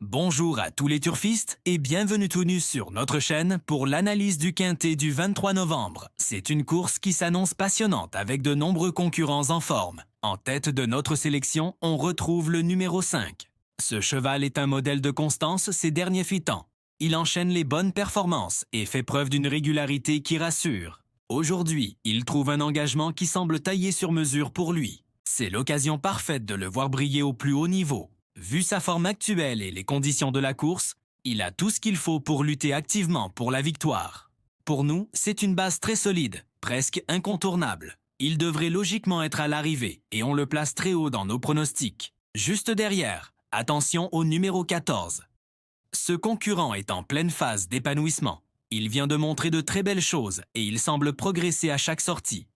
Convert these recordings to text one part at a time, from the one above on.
Bonjour à tous les turfistes et bienvenue tout nus sur notre chaîne pour l'analyse du Quintet du 23 novembre. C'est une course qui s'annonce passionnante avec de nombreux concurrents en forme. En tête de notre sélection, on retrouve le numéro 5. Ce cheval est un modèle de constance ces derniers temps. Il enchaîne les bonnes performances et fait preuve d'une régularité qui rassure. Aujourd'hui, il trouve un engagement qui semble taillé sur mesure pour lui. C'est l'occasion parfaite de le voir briller au plus haut niveau. Vu sa forme actuelle et les conditions de la course, il a tout ce qu'il faut pour lutter activement pour la victoire. Pour nous, c'est une base très solide, presque incontournable. Il devrait logiquement être à l'arrivée et on le place très haut dans nos pronostics. Juste derrière, attention au numéro 14. Ce concurrent est en pleine phase d'épanouissement. Il vient de montrer de très belles choses et il semble progresser à chaque sortie.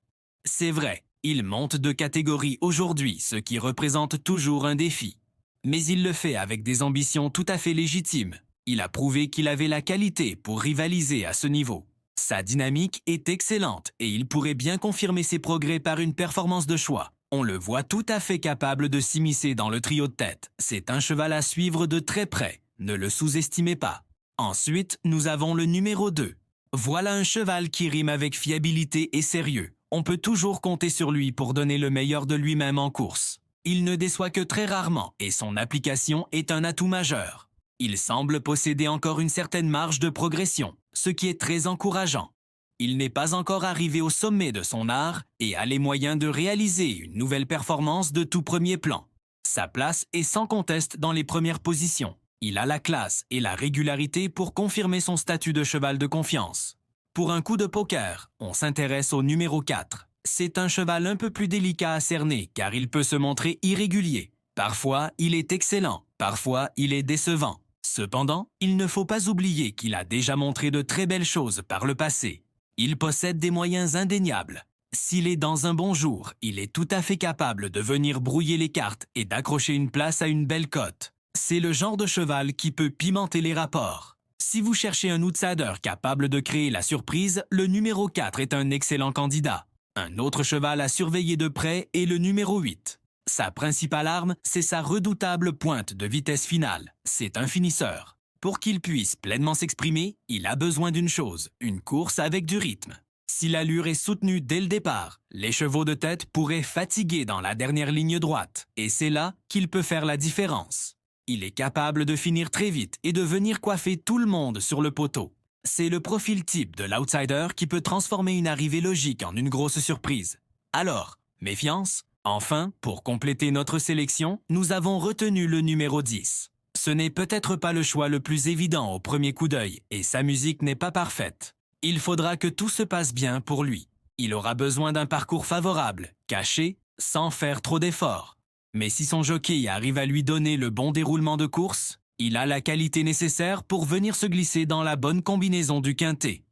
C'est vrai, il monte de catégorie aujourd'hui, ce qui représente toujours un défi. Mais il le fait avec des ambitions tout à fait légitimes. Il a prouvé qu'il avait la qualité pour rivaliser à ce niveau. Sa dynamique est excellente et il pourrait bien confirmer ses progrès par une performance de choix. On le voit tout à fait capable de s'immiscer dans le trio de tête. C'est un cheval à suivre de très près. Ne le sous-estimez pas. Ensuite, nous avons le numéro 2. Voilà un cheval qui rime avec fiabilité et sérieux. On peut toujours compter sur lui pour donner le meilleur de lui-même en course. Il ne déçoit que très rarement et son application est un atout majeur. Il semble posséder encore une certaine marge de progression, ce qui est très encourageant. Il n'est pas encore arrivé au sommet de son art et a les moyens de réaliser une nouvelle performance de tout premier plan. Sa place est sans conteste dans les premières positions. Il a la classe et la régularité pour confirmer son statut de cheval de confiance. Pour un coup de poker, on s'intéresse au numéro 4. C'est un cheval un peu plus délicat à cerner car il peut se montrer irrégulier. Parfois, il est excellent, parfois, il est décevant. Cependant, il ne faut pas oublier qu'il a déjà montré de très belles choses par le passé. Il possède des moyens indéniables. S'il est dans un bon jour, il est tout à fait capable de venir brouiller les cartes et d'accrocher une place à une belle cote. C'est le genre de cheval qui peut pimenter les rapports. Si vous cherchez un outsider capable de créer la surprise, le numéro 4 est un excellent candidat. Un autre cheval à surveiller de près est le numéro 8. Sa principale arme, c'est sa redoutable pointe de vitesse finale. C'est un finisseur. Pour qu'il puisse pleinement s'exprimer, il a besoin d'une chose, une course avec du rythme. Si l'allure est soutenue dès le départ, les chevaux de tête pourraient fatiguer dans la dernière ligne droite, et c'est là qu'il peut faire la différence. Il est capable de finir très vite et de venir coiffer tout le monde sur le poteau. C'est le profil type de l'outsider qui peut transformer une arrivée logique en une grosse surprise. Alors, méfiance? Enfin, pour compléter notre sélection, nous avons retenu le numéro 10. Ce n'est peut-être pas le choix le plus évident au premier coup d'œil et sa musique n'est pas parfaite. Il faudra que tout se passe bien pour lui. Il aura besoin d'un parcours favorable, caché, sans faire trop d'efforts. Mais si son jockey arrive à lui donner le bon déroulement de course, il a la qualité nécessaire pour venir se glisser dans la bonne combinaison du quintet.